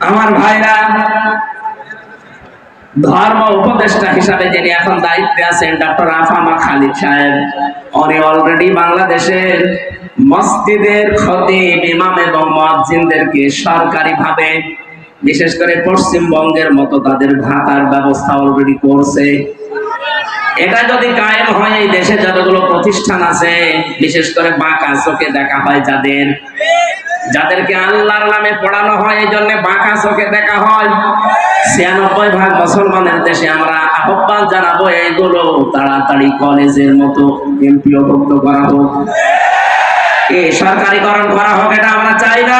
আমার ভাইরা, ধর্ম উপদেষ্টা হিসাবে যিনি এখন দায়িত্বে আছেন ডক্টর আফামা খালিদ সাহেব, উনি অলরেডি বাংলাদেশের মসজিদের খতিব, ইমাম এবং মুয়াজ্জিনদেরকে সরকারিভাবে, বিশেষ করে পশ্চিমবঙ্গের মতো তাদের ভাতার ব্যবস্থা অলরেডি করছে। এটা যদি কায়েম হয়, এই দেশে যতগুলো প্রতিষ্ঠান আছে, বিশেষ করে বাঁকা চোখে দেখা হয় যাদেরকে আল্লাহর নামে পড়ানো হয়, এই জন্য বাঁকা চোখে দেখা হয়। ৯৬% মুসলমানের দেশে আমরা আহ্বান জানাবো এইগুলো তাড়াতাড়ি কলেজের মতো এমপিওভুক্ত করা হোক, সরকারিকরণ করা হোক, এটা আমরা চাই না।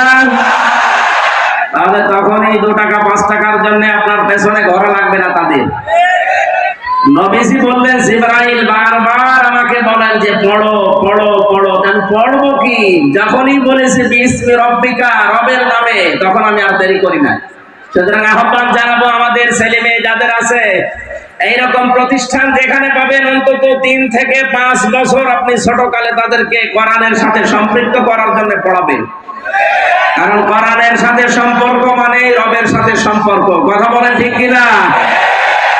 তাহলে তখন এই 2 টাকা 5 টাকার জন্য আপনার পেছনে ঘর লাগবে না তাদের। নবীজি বললেন, জিবরাইল বারবার আমাকে বলেন যে পড়ো পড়ো পড়ো। আমি পড়বো কি? যখনই বলেছে বিসমি রব্বিকা, রবের নামে, তখন আমি আর দেরি করি না। সুতরাং আহ্বান জানাবো আমাদের ছেলে মেয়ে যাদের আছে এইরকম প্রতিষ্ঠান, যেখানে পাবেন অন্তত 3 থেকে 5 বছর আপনি ছোটকালে তাদেরকে কোরআনের সাথে সম্পৃক্ত করার জন্য পড়াবেন। কারণ কোরআনের সাথে সম্পর্ক মানে রবের সাথে সম্পর্ক। কথা বলেন ঠিক কিনা?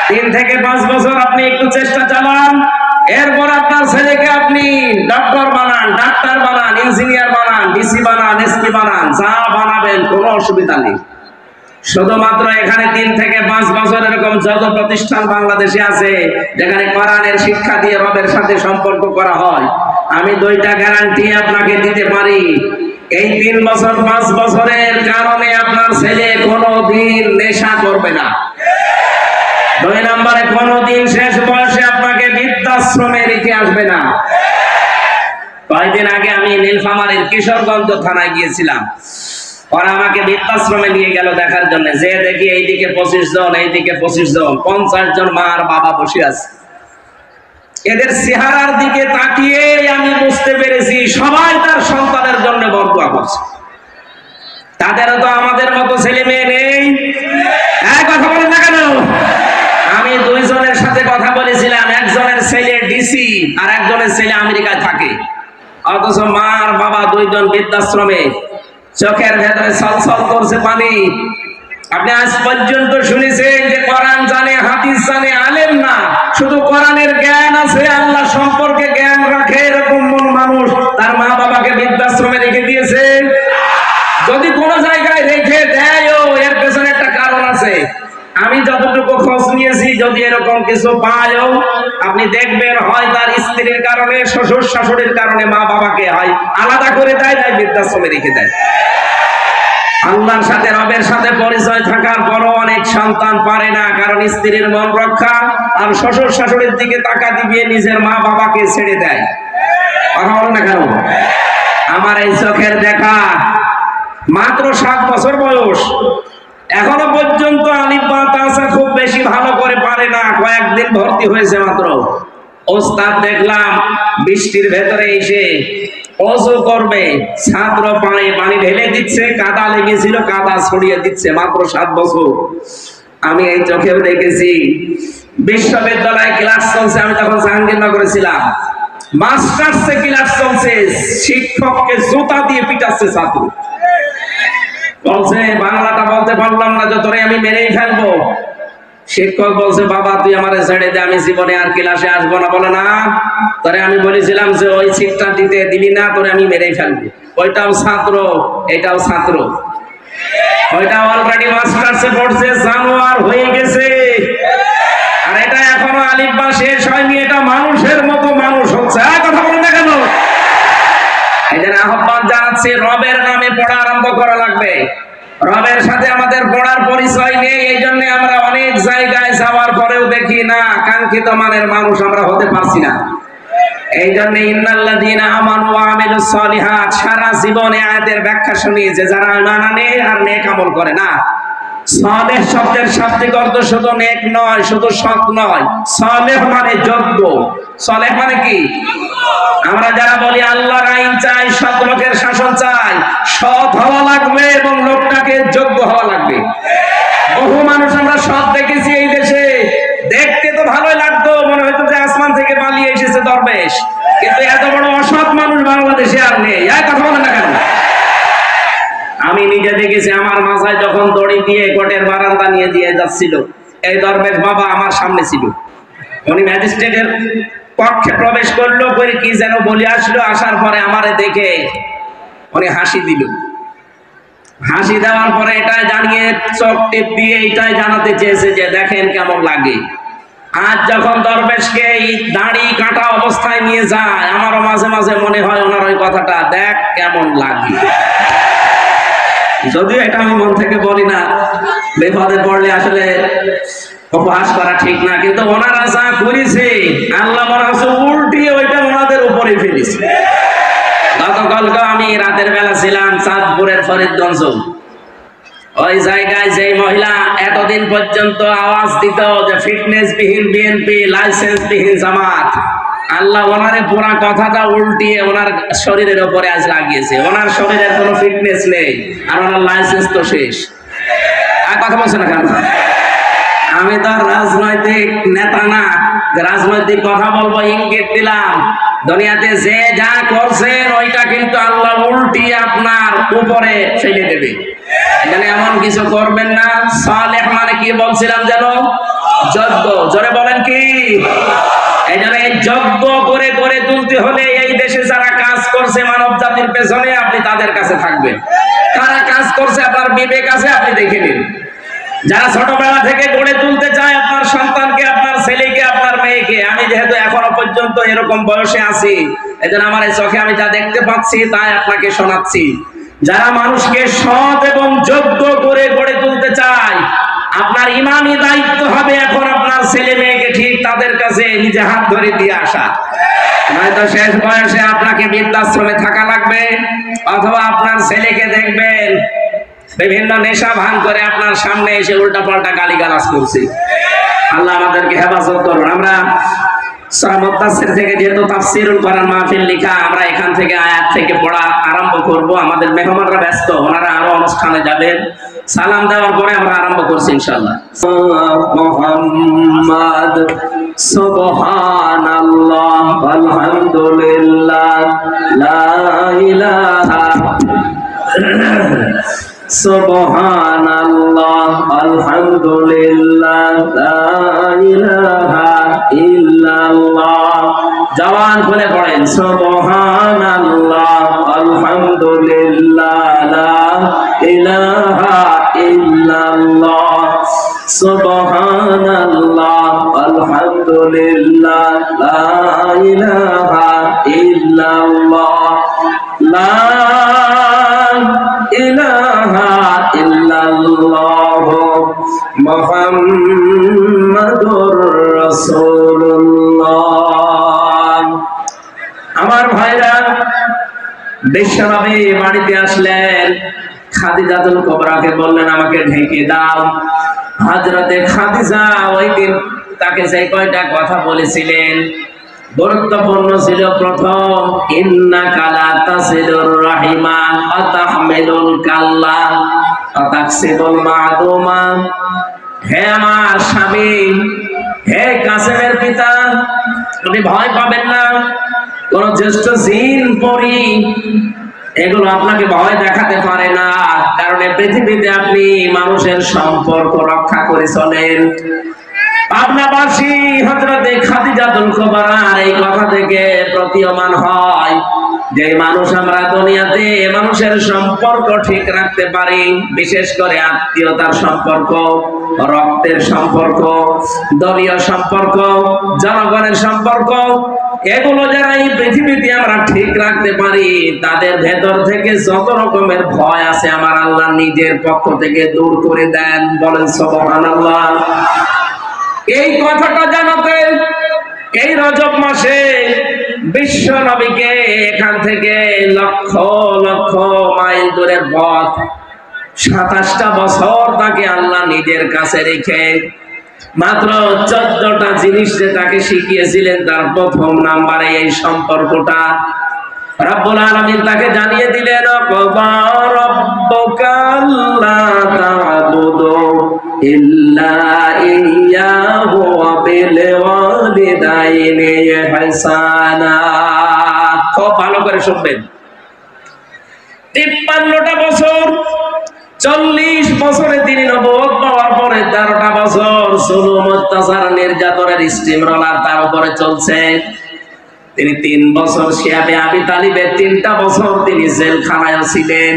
3 থেকে 5 বছর আপনি একটু চেষ্টা চালান, এরপর আপনার ছেলেকে আপনি ডক্টর বানান, ডাক্তার বানান, ইঞ্জিনিয়ার বানান, ডিসি বানান, এসপি বানান, যা বানাবেন কোনো অসুবিধা নেই। শুধুমাত্র এখানে 3 থেকে 5 বছর এরকম যত প্রতিষ্ঠান বাংলাদেশে আছে যেখানে কোরআনের শিক্ষা দিয়ে রবের সাথে সম্পর্ক করা হয়, আমি 2টা গ্যারান্টি আপনাকে দিতে পারি। এই 3 বছর 5 বছরের কারণে আপনার ছেলে কোনোদিন নেশা করবে না। 2 নম্বরে, কোনোদিন শেষ বয়সে আপনাকে বৃদ্ধাশ্রমে রেখে আসবে না। কয়েকদিন আগে আমি নীলফামারীর কিশোরগঞ্জ থানায় গিয়েছিলাম। ওরা আমাকে বৃদ্ধাশ্রমে নিয়ে গেল দেখার জন্য। যে দেখি এইদিকে 25 জন, এইদিকে 25 জন, 50 জন মা আর বাবা বসে আছে। এদের চেহারার দিকে তাকিয়ে আমি বুঝতে পেরেছি সবাই তার সন্তানের জন্য বরদোয়া করছে। তাদেরও তো আমাদের মতো ছেলে মেয়ে নেই। কথা বলেন না কেন? আমি 2 জনের সাথে কথা বলেছিলাম, একজনের ছেলে ডিসি আর একজনের ছেলে আমেরিকায় থাকে, অথচ মা আর বাবা 2 জন বৃদ্ধাশ্রমে। চোখের ভেতরে ছলছল করছে পানি। আপনি আজ পর্যন্ত শুনেছেন যে কোরআন জানে, হাদিস জানে, আলেম না, শুধু কোরআনের জ্ঞান আছে, আল্লাহ সম্পর্কে জ্ঞান রাখে, এরকম মানুষ তার মা বাবাকে বৃদ্ধাশ্রমে রেখে দিয়েছে? যদি কোনো জায়গায় রেখে দেয়ও, এর পেছনে একটা কারণ আছে। আমি যতটুকু খোঁজ নিয়েছি, যদি এরকম কিছু পায়ও, আপনি দেখবেন হয় তার স্ত্রীর কারণে, শ্বশুর শাশুড়ির কারণে মা বাবাকে হয় আলাদা করে দেয়, নাই বৃদ্ধাশ্রমে রেখে দেয়। আল্লাহর সাথে, রবের সাথে পরিচয় থাকার পরও অনেক সন্তান পারে না, কারণ স্ত্রীর মন রক্ষা আর শ্বশুর শাশুড়ির দিকে তাকা দিয়ে নিজের মা বাবাকে ছেড়ে দেয়। কথা বলো না কেন? আমার এই চোখের দেখা, মাত্র 7 বছর বয়স, এখনো পর্যন্ত আলিফ বা তাসা খুব বেশি ভালো করে পারে না, কয়েকদিন ভর্তি হয়েছে মাত্র। ওস্তাদ দেখলাম বৃষ্টির ভেতরে এসে ওযু করবে, ছাত্র পানি ঢেলে দিচ্ছে, কাদা লেগেছিল কাদা ছড়িয়ে দিচ্ছে, মাত্র 7 বছর। আমি এই চোখেও দেখেছি। বিশ্ববিদ্যালয়ে ক্লাস চলছে, আমি তখন জাহাঙ্গীরনগরে ছিলাম, মাস্টার্সে ক্লাস চলছে, শিক্ষককে জুতা দিয়ে পিটাচ্ছে ছাত্র। বলছে বাংলাটা বলতে পারলাম না, যতরে আমি মেরেই ফেলবো। শিক্ষক বলছে, বাবা তুই আমারে ছেড়ে দে, আমি জীবনে আর ক্লাসে আসবো না। বলে না, তোরে আমি বলেছিলাম যে ওই সিটটা দিতে দিবি না, তোরে আমি মেরেই ফেলবো। ওইটাও ছাত্র, এটাও ছাত্র, ওইটা অলরেডি মাস্টার্সে পড়ছে, জানোয়ার হয়ে গেছে, আর এটা এখনো আলিফ বা শেষ হয়নি, এটা মানুষের মতো মানুষ হচ্ছে। কথা বলেন না কেন? এই জন্য আহ্বান জানাচ্ছি, রবের নামে পড়া আরম্ভ করা লাগবে। রবের সাথে আমাদের পড়ার পরিচয় নেই, এই জন্য আমরা অনেক জায়গায় যাওয়ার পরেও দেখি না কাঙ্ক্ষিত মানের মানুষ আমরা হতে পারছি না। এই জন্য ইন্নাল্লাযীনা আমানু ওয়া আমিলুস সলিহাত, সারা জীবনে আয়াতের ব্যাখ্যা শুনিয়েছে, যারা ঈমান আনে আর নেক আমল করে না। সালেহ শব্দের শাব্দিক অর্থ শুধু নেক নয়, শুধু সৎ নয়, সালেহ মানে যোগ্য। সালেহ মানে কি? আমরা যারা বলি আল্লাহর আইন চাই, সৎ লোকের শাসন চাই, সৎ হওয়া লাগবে এবং লোকটাকে যোগ্য হওয়া লাগবে। বহু মানুষ আমরা সৎ দেখেছি এই দেশে, দেখতে তো ভালোই লাগতো, মনে হতো যে আসমান থেকে পালিয়ে এসেছে দরবেশ, কিন্তু এত বড় অসৎ মানুষ বাংলাদেশে আর নেই। কথা বলেন না কেন? আমি নিজে দেখেছি, আমার আমার মাথায় যখন দড়ি দিয়ে কোর্টের বারান্দা নিয়ে দিয়ে যাচ্ছিল, এই দরবেশ বাবা আমার সামনে ছিল। উনি ম্যাজিস্ট্রেটের কক্ষে প্রবেশ করলো, করে কি যেন বলে আসলো, আসার পরে আমারে দেখে উনি হাসি দিল। হাসি দেওয়ার পরে এটাই জানিয়ে চোখ টিপ দিয়ে এটাই জানাতে চেয়েছে যে দেখেন কেমন লাগে। আজ যখন দরবেশকে এই দাড়ি কাটা অবস্থায় নিয়ে যায়, আমারও মাঝে মাঝে মনে হয় ওনার ওই কথাটা, দেখ কেমন লাগে। যদিও এটা আমি মন থেকে বলি না, বিপদে পড়লে আসলে উপহাস করা ঠিক না, কিন্তু ওনারা যা করেছে আল্লাহ উল্টিয়ে ওইটা ওনাদের উপরে ফেলেছে। গতকালকে আমি রাতের বেলা ছিলাম চাঁদপুরের ফরিদগঞ্জ। ওই জায়গায় যে মহিলা এতদিন পর্যন্ত আওয়াজ দিত যে ফিটনেস বিহীন বিএনপি, লাইসেন্স বিহীন জামাত, আল্লাহ ওনারে পুরা কথাটা উল্টিয়ে ওনার শরীরের উপরে আজ লাগিয়েছে। ওনার শরীরের কোনো ফিটনেস নেই, আর ওনার লাইসেন্স তো শেষ। আর কথা বলছে না কেন? আমি তো রাজনৈতিক নেতা না, রাজনৈতিক কথা বলবো ইঙ্গিত দিলাম। দুনিয়াতে যে যা করছেন ওইটা কিন্তু আল্লাহ উল্টিয়ে আপনার উপরে ফেলে দেবে। এখানে এমন কিছু করবেন না। সালেহ মানে কি বলছিলাম যেন? যজ্ঞ। জোরে বলেন কি? এই জন্য এই যজ্ঞ করে করে তুলতে হলে এই দেশে যারা কাজ করছে মানব জাতির পেছনে, আপনি তাদের কাছে থাকবেন। কারা কাজ করছে আপনার বিবেক আছে, আপনি দেখে নিন। যারা ছোটবেলা থেকে গড়ে তুলতে চায় আপনার সন্তানকে, আপনার ছেলেকে, আপনার মেয়েকে, আমি যেহেতু এখনো পর্যন্ত এরকম বয়সে আছি, এজন্য আমার এই চোখে আমি যা দেখতে পাচ্ছি তাই আপনাকে শোনাচ্ছি। যারা মানুষকে সৎ এবং যোগ্য করে গড়ে তুলতে চায়, আপনার ইমানি দায়িত্ব হবে এখন আপনার ছেলে মেয়েকে ঠিক তাদের কাছে নিজে হাত ধরে দিয়ে আসা। নয়তো শেষ বয়সে আপনাকে বৃদ্ধাশ্রমে থাকা লাগবে, অথবা আপনার ছেলেকে দেখবেন বিভিন্ন নেশা ভান করে আপনার সামনে এসে উল্টা পাল্টা গালিগালাজ করছে। আল্লাহ আমাদেরকে হেফাজত করুন। আমরা সূরা মুদ্দাসসির থেকে যেহেতু তাফসীরুল কোরআন মাহফিল লেখা, আমরা এখান থেকে আয়াত থেকে পড়া আরম্ভ করব। আমাদের মেহমানরা ব্যস্ত, ওনারা আরো অনুষ্ঠানে যাবেন। সালাম দেওয়ার পরে আমরা আরম্ভ করছি ইনশাআল্লাহ। মুহাম্মদ সুবহানাল্লাহ আলহামদুলিল্লাহ লা ইলাহা সুবহানাল্লাহ আলহামদুলিল্লাহ লা ইলাহা ইল্লাল্লাহ। জবান খুলে পড়েন সুবহানাল্লাহ আলহামদুলিল্লাহ লা ইলাহা ইল্লাল্লাহ। সুবহানাল্লাহ আলহামদুলিল্লাহ লা ইলাহা ইল্লাল্লাহ। লা ইলাহা ইল্লাল্লাহ মুহাম্মাদুর রাসূলুল্লাহ। আমার ভাইরা, বিশ্বনবী বাড়িতে আসলেন, খাদিজাতুল কুবরাকে বললেন আমাকে ঢেকে দাও। হযরতে খাদিজা ওই দিন তাকে যে কয়টা কথা বলেছিলেন গুরুত্বপূর্ণ ছিল। প্রথম, ইন্নাকা লা তাসিলুর রাহিমা ওয়া তাহমিলুল কাল্লা ওয়া তাকসিবুল মা'দুমা। হে আমার স্বামী, হে কাসেমের পিতা, আপনি ভয় পাবেন না। কোন জ্যেষ্ঠ জিন পরী এগুলো আপনাকে ভয় দেখাতে পারে না, কারণ এই পৃথিবীতে আপনি মানুষের সম্পর্ক রক্ষা করে চলেন। পাবনাবাসী হযরতে খাদিজাতুল কুবরা এই কথা থেকে প্রতীয়মান হয় যে মানুষ আমরা দুনিয়াতে মানুষের সম্পর্ক ঠিক রাখতে পারি, বিশেষ করে আত্মীয়তার সম্পর্ক, রক্তের সম্পর্ক, দলীয় সম্পর্ক, জনগণের সম্পর্ক, এগুলো যারা এই পৃথিবীতে আমরা ঠিক রাখতে পারি তাদের ভেতর থেকে যত রকমের ভয় আছে আমার আল্লাহ নিজের পক্ষ থেকে দূর করে দেন। বলেন সুবহানাল্লাহ। এই কথাটা জানাতে এই রজব মাসে বিশ্ব নবীকে এখান থেকে লক্ষ লক্ষ মাইল দূরের পথ 27টা বছর তাকে আল্লাহ নিজের কাছে রেখে মাত্র 14টা জিনিস যে তাকে শিখিয়েছিলেন, তার প্রথম নাম্বারে এই সম্পর্কটা রব্বুল আলামিন তাকে জানিয়ে দিলেন, রাব্বুকা আল্লা তা'বুদু ইল্লা ইয়্যাহু ওয়া বিল ওয়ালিদাইনি ইহসানা। খুব ভালো করে শুনবেন। 53টা বছর 40 বছরে তিনি নবুয়ত পাওয়ার পরে 13টা বছর জুলুম অত্যাচার নির্যাতনের স্টিম রোলার তার উপরে চলছে। তিনি 3 বছর শিয়াবে আবি তালিবের 3টা বছর তিনি জেলখানায় ছিলেন।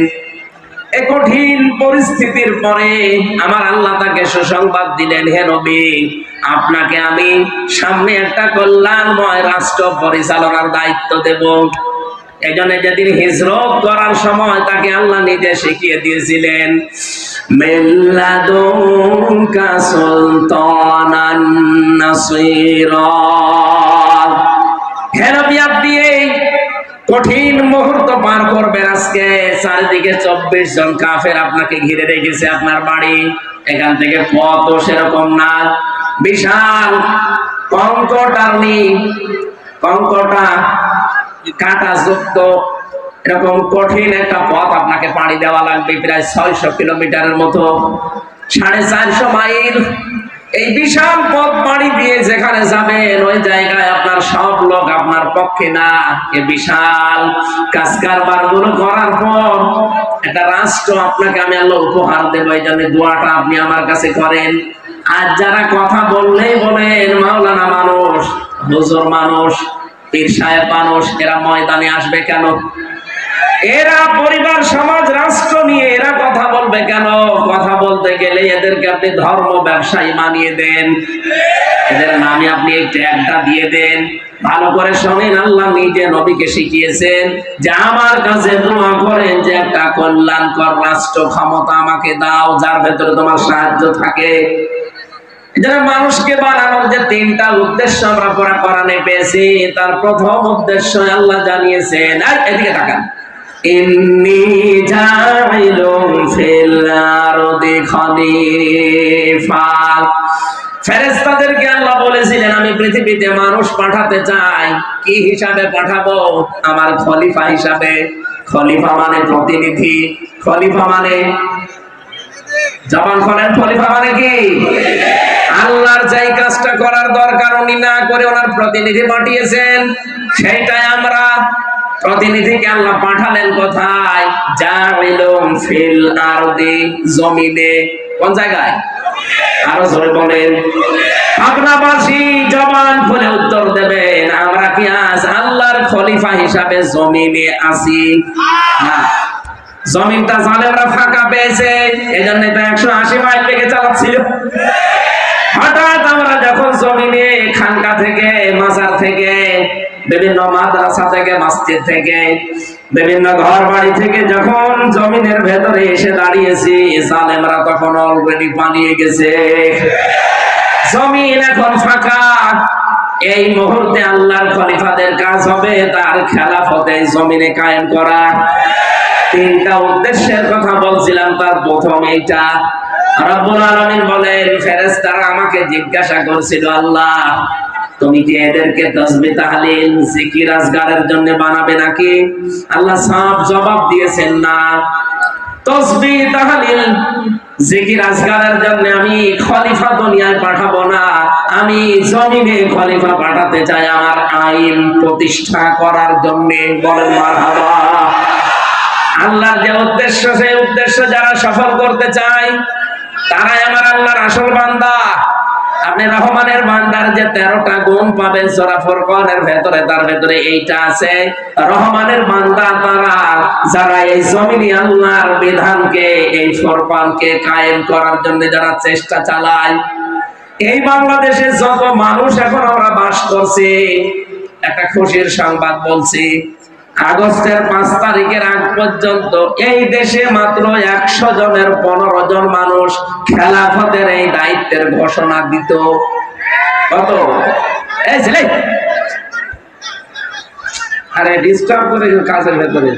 এই কঠিন পরিস্থিতির পরে আমার আল্লাহ তাকে সুসংবাদ দিলেন, হে নবী, আপনাকে আমি সামনে একটা কল্যাণময় রাষ্ট্র পরিচালনার দায়িত্ব দেব। এজন্য যেদিন হিজরত করার সময় তাকে আল্লাহ নিজে শিখিয়ে দিয়েছিলেন, মিল্লাদুনকা সুলতানান নাসীরা। হে নবী, আপনি এই কঠিন মুহূর্ত পার করবেন। আজকে চারিদিকে 24 জন কাফের আপনাকে ঘিরে রেখেছে। আপনার বাড়ি এখান থেকে পথ সেরকম না, বিশাল কঙ্কটা কাঁটাযুক্ত এরকম কঠিন একটা পথ আপনাকে পাড়ি দেওয়া লাগবে, প্রায় 600 কিলোমিটারের মতো, 450 মাইল। এই বিশাল পথ পাড়ি দিয়ে যেখানে যাবেন ওই জায়গায় আপনার সব লোক আপনার পক্ষে না। এই বিশাল কাজ কারবার গুলো করার পর একটা রাষ্ট্র আপনাকে আমি আল্লাহ উপহার দেব। এই জন্য দোয়াটা আপনি আমার কাছে করেন। আর যারা কথা বললেই বলেন মাওলানা মানুষ, হুজুর মানুষ, পীর সাহেব মানুষ, এরা ময়দানে আসবে কেন? এরা পরিবার সমাজ রাষ্ট্র নিয়ে এরা কথা বলবে কেন? কথা বলতে গেলে এদেরকে আপনি ধর্ম ব্যবসায়ী মানিয়ে দেন, এদের নামে আপনি এই ট্যাগটা দিয়ে দেন। ভালো করে শোনেন, আল্লাহ নিজে নবীকে শিখিয়েছেন যে আমার কাছে দোয়া করেন যে একটা কল্যাণকর রাষ্ট্র ক্ষমতা আমাকে দাও, যার ভেতরে তোমার সাহায্য থাকে। যারা মানুষকে বানানোর যে 3টা উদ্দেশ্য আমরা কোরআনে পেয়েছি, তার প্রথম উদ্দেশ্য আল্লাহ জানিয়েছেন, এদিকে তাকান, ইন্নী জাইলুন ফিল আরদি খলিফা। ফেরেশতাদেরকে আল্লাহ বলেছিলেন আমি পৃথিবীতে মানুষ পাঠাতে চাই। কি হিসাবে পাঠাবো? আমার খলিফা হিসাবে। খলিফা মানে প্রতিনিধি, খলিফা মানে জবান খোলেন, খলিফা মানে কি? আল্লাহর যেই কাজটা করার দরকার উনি না করে ওনার প্রতিনিধি পাঠিয়েছেন, সেইটাই আমরা। প্রতিনিধিকে আল্লাহ পাঠালেন কোথায়? জাইলুন ফিল আরদি, জমিনে। কোন জায়গায়? আরো জোরে বলেন। আপনাবাসী জবান খুলে উত্তর দেবেন, আমরা কি আজ আল্লাহর খলিফা হিসাবে জমিনে আছি? না, জমিনটা জালেমরা ফাঁকা পেয়েছে, এজন্য তো 180 মাইল বেগে চালাচ্ছিল। হঠাৎ আমরা যখন জমিনে খানকা থেকে, মাজার থেকে, বিভিন্ন মাদ্রাসা থেকে, মসজিদ থেকে, বিভিন্ন ঘর বাড়ি থেকে যখন জমিনের ভেতরে এসে দাঁড়িয়েছি, জালেমরা তখন অলরেডি পালিয়ে গেছে। জমিন এখন ফাঁকা। এই মুহূর্তে আল্লাহর খলিফাদের কাজ হবে তার খেলাফতে জমিনে কায়েম করা। 3টা উদ্দেশ্যের কথা বলছিলাম, তার প্রথম এইটা। রব্বুল আলামিন বলেন, ফেরেশতারা আমাকে জিজ্ঞাসা করছিল, আল্লাহ তুমি কি এদেরকে তাসবিহ তাহলিল জিকির আজগারের জন্য বানাবে নাকি? আল্লাহ সাফ জবাব দিয়েছেন, না, তাসবিহ তাহলিল জিকির আজগারের জন্য আমি খলিফা দুনিয়ায় পাঠাবো না, আমি জমিনে খলিফা পাঠাতে চাই আমার আইন প্রতিষ্ঠা করার জন্য। বলেন মারহাবা। আল্লাহর যে উদ্দেশ্য, সেই উদ্দেশ্য যারা সফল করতে চায় তারাই আমার আল্লাহর আসল বান্দা। আপনি রহমানের বান্দার যে 13টা গুণ পাবেন সূরা ফুরকানের ভেতরে, তার ভেতরে এইটা আছে। রহমানের বান্দা তারা যারা এই জমিনে আল্লাহর বিধানকে, এই ফুরকানকে কায়েম করার জন্য যারা চেষ্টা চালায়। এই বাংলাদেশে যত মানুষ এখন আমরা বাস করছি, একটা খুশির সংবাদ বলছি, আগস্টের 5 তারিখের আগ পর্যন্ত এই দেশে মাত্র 100 জনের 15 জন মানুষ খেলাফতের এই দায়িত্বের ঘোষণা দিত। কত? এই ছেলে, আরে ডিস্টার্ব করে কাজের ভেতরে।